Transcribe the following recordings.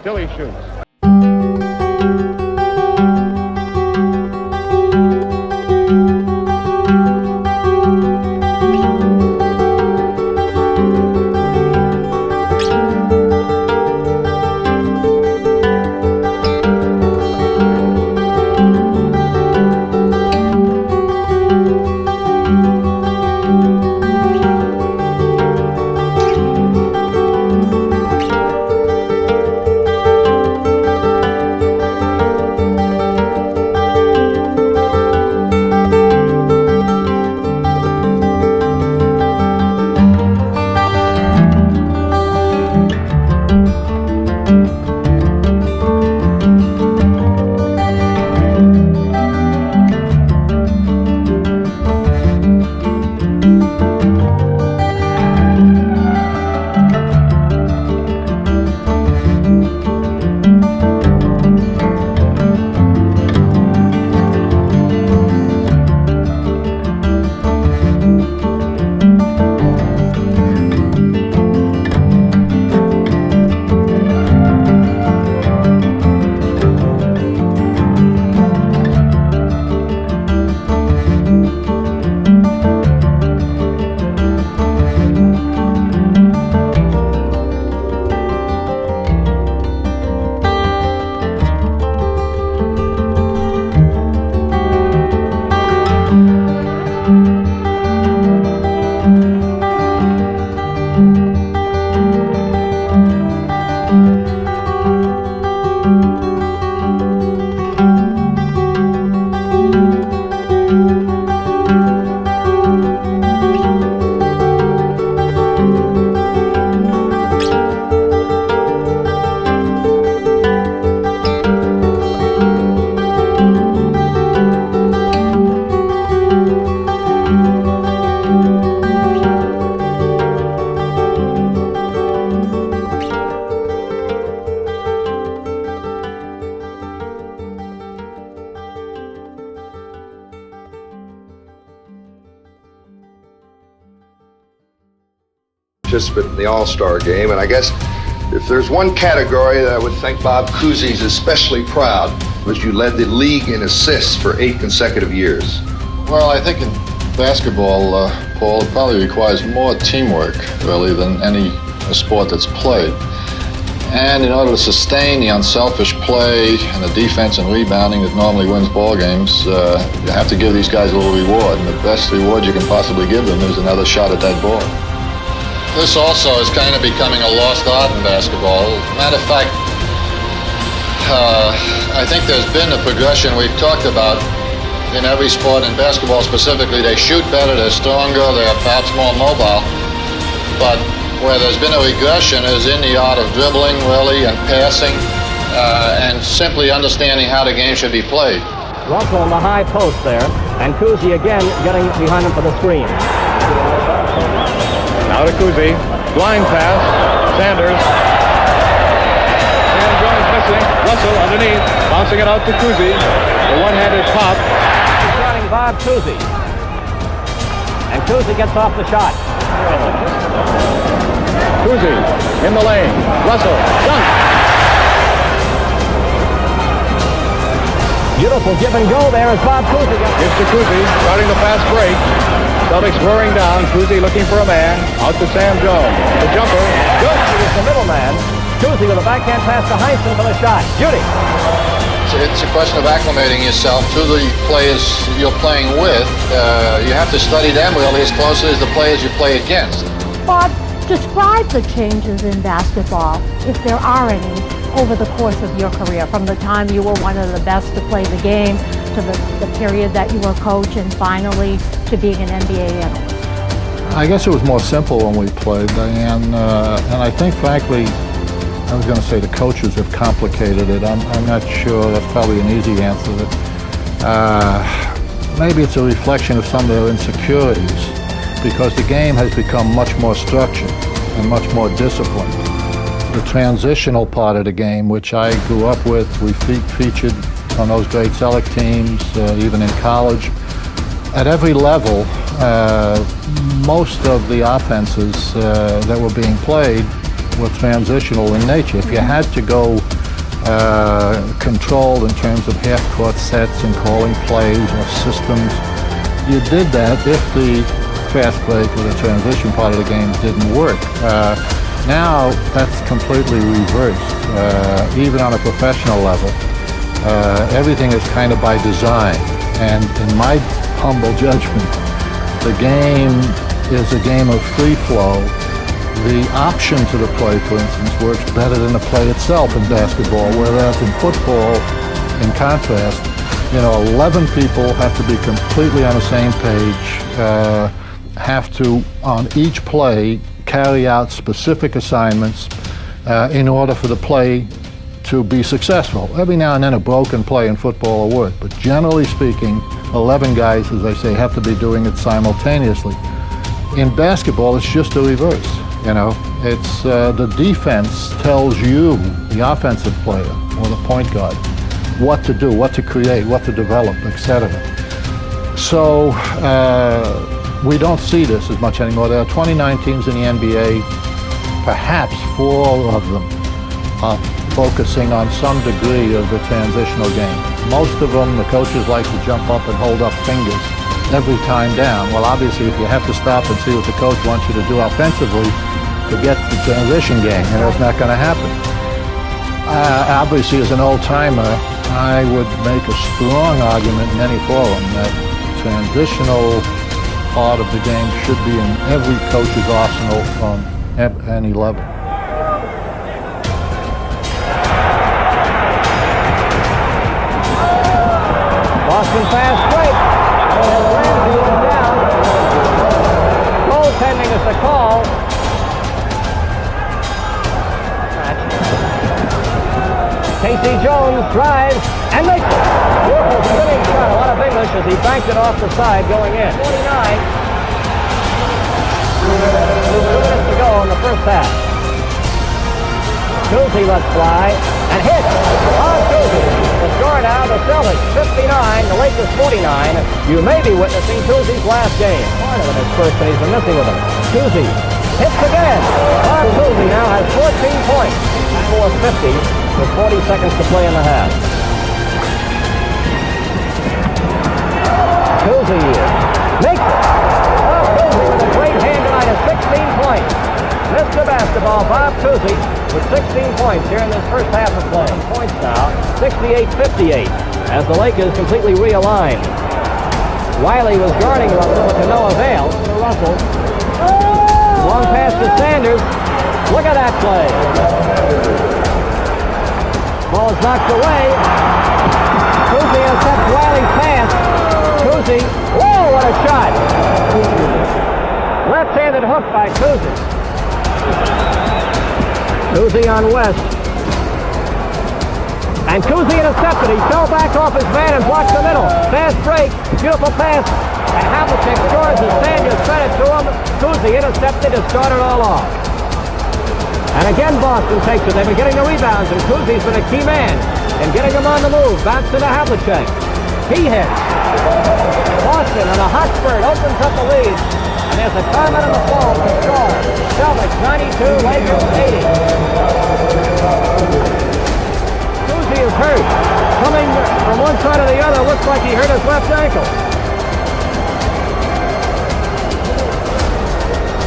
Still he shoots. Participant in the All-Star game, and I guess if there's one category that I would think Bob Couzi is especially proud, was you led the league in assists for 8 consecutive years. Well, I think in basketball, Paul, it probably requires more teamwork, really, than any sport that's played. And in order to sustain the unselfish play and the defense and rebounding that normally wins ball games, you have to give these guys a little reward, and the best reward you can possibly give them is another shot at that ball. This also is kind of becoming a lost art in basketball. Matter of fact, I think there's been a progression we've talked about in every sport. In basketball specifically, they shoot better, they're stronger, they're perhaps more mobile. But where there's been a regression is in the art of dribbling, really, and passing, and simply understanding how the game should be played. Russell in the high post there, and Cousy again getting behind him for the screen. Now to Cousy, blind pass, Sanders. And Jones missing, Russell underneath, bouncing it out to Cousy. The one-handed pop. He's running Bob Cousy. And Cousy gets off the shot. Cousy in the lane, Russell, dunk. Beautiful give and go there as Bob Cousy gets. Here's to Cousy, starting the fast break. Celtics roaring down, Cousy looking for a man, out to Sam Jones. The jumper, good. He was the middleman. Cousy with a backhand pass to Heinsohn for the shot. Beauty. It's a question of acclimating yourself to the players you're playing with. You have to study them really as closely as the players you play against. Bob, describe the changes in basketball, if there are any, over the course of your career, from the time you were one of the best to play the game, to the period that you were coach, and finally to being an NBA analyst. I guess it was more simple when we played, Diane, and I think, frankly, I was going to say the coaches have complicated it. I'm not sure. That's probably an easy answer. Maybe it's a reflection of some of their insecurities, because the game has become much more structured and much more disciplined. The transitional part of the game, which I grew up with, we featured on those great Celtic teams, even in college. At every level, most of the offenses that were being played were transitional in nature. If you had to go controlled in terms of half-court sets and calling plays or systems, you did that if the fast break or the transition part of the game didn't work. Now that's completely reversed, even on a professional level. Everything is kind of by design, and in my humble judgment, the game is a game of free flow. The option to the play, for instance, works better than the play itself in basketball, whereas in football, in contrast, 11 people have to be completely on the same page, have to, on each play, carry out specific assignments in order for the play to be successful. Every now and then a broken play in football will work, but generally speaking, 11 guys, as I say, have to be doing it simultaneously. In basketball, it's just the reverse. It's the defense tells you, the offensive player or the point guard, what to do, what to create, what to develop, etc. So we don't see this as much anymore. There are 29 teams in the NBA. Perhaps 4 of them are focusing on some degree of the transitional game. Most of them, the coaches like to jump up and hold up fingers every time down. Well, obviously, if you have to stop and see what the coach wants you to do offensively to get the transition game, it's not going to happen. Obviously, as an old-timer, I would make a strong argument in any forum that transitional part of the game should be in every coach's arsenal on any level. Boston fast break. Ramsey went down. Goaltending is the call. Casey Jones drives and makes it. Beautiful spinning shot. A lot of English as he banked it off the side going in. 49. 2 minutes to go in the first half. Cousy lets fly and hits. Bob Cousy. The score now, the Celtics 59, the Lakers 49. You may be witnessing Cousy's last game. Part of it is first, but he's been missing with him. Cousy hits again. Bob Cousy now has 14 points. 450 with 40 seconds to play in the half. Cousy makes it. Bob Cousy with a great hand tonight at 16 points. Mr. Basketball, Bob Cousy with 16 points here in this first half of play. Points now, 68-58, as the Lakers completely realigned. Wiley was guarding Russell, but to no avail. To Russell. Long pass to Sanders. Look at that play. Ball is knocked away. Cousy intercepts Wiley's pass. Cousy, whoa, what a shot. Left-handed hook by Cousy. Cousy on West. And Cousy intercepted. He fell back off his man and blocked the middle. Fast break. Beautiful pass. And Havlicek scores as Sanders fed it to him. Cousy intercepted to start it all off. And again Boston takes it. They've been getting the rebounds, and Cousy's been a key man in getting them on the move. Bounce to the Havlicek. He hits. Boston on a hot spurt opens up the lead. And there's a comment on the phone to score. Celtics 92, Lakers 80. Cousy is hurt. Coming from one side or the other, looks like he hurt his left ankle.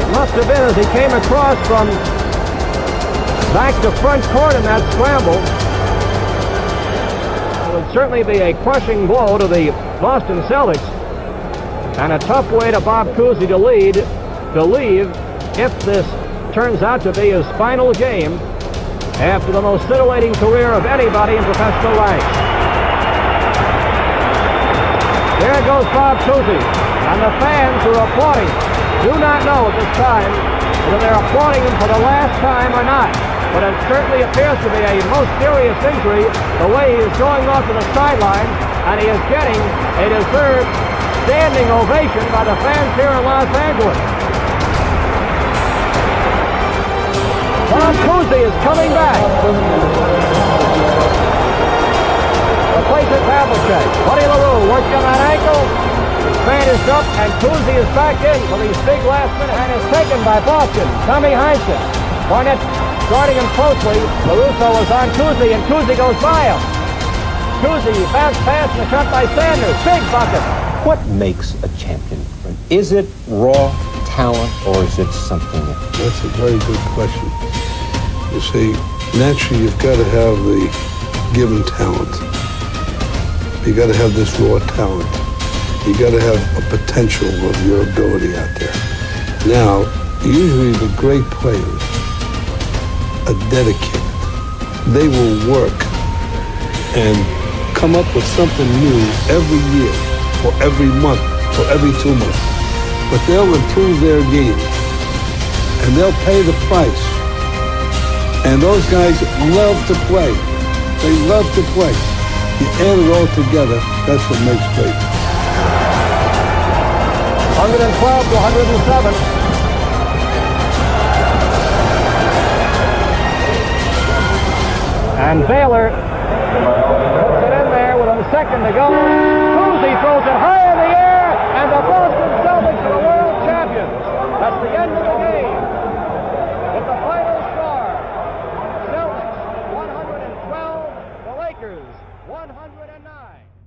It must have been as he came across from back to front court in that scramble. It would certainly be a crushing blow to the Boston Celtics. And a tough way to Bob Cousy to leave if this turns out to be his final game after the most titillating career of anybody in professional ranks. There goes Bob Cousy, and the fans who are applauding do not know at this time whether they're applauding him for the last time or not. But it certainly appears to be a most serious injury the way he is going off to the sideline, and he is getting a deserved standing ovation by the fans here in Los Angeles. Bob Cousy is coming back. Replaces Havlicek. Buddy LaRue working on that ankle. Bandaged up, and Cousy is back in for these big last minute, and is taken by Boston. Tommy Heinsohn. Barnett Guarding him closely, LaRusso is on Cousy, and Cousy goes by him. Cousy, fast pass, and a shot by Sanders. Big bucket. What makes a champion? Is it raw talent, or is it something else? That's a very good question. You see, naturally, you've got to have the given talent. You got to have this raw talent. You got to have a potential of your ability out there. Now, usually the great players are dedicated. They will work and come up with something new every year, or every month, or every 2 months. But they'll improve their game, and they'll pay the price. And those guys love to play. They love to play. You add it all together, that's what makes great. 112 to 107. And Baylor puts it in there with a second to go. Cousy throws it high in the air, and the Boston Celtics are the world champions. That's the end of the game. With the final score, Celtics 112, the Lakers 109.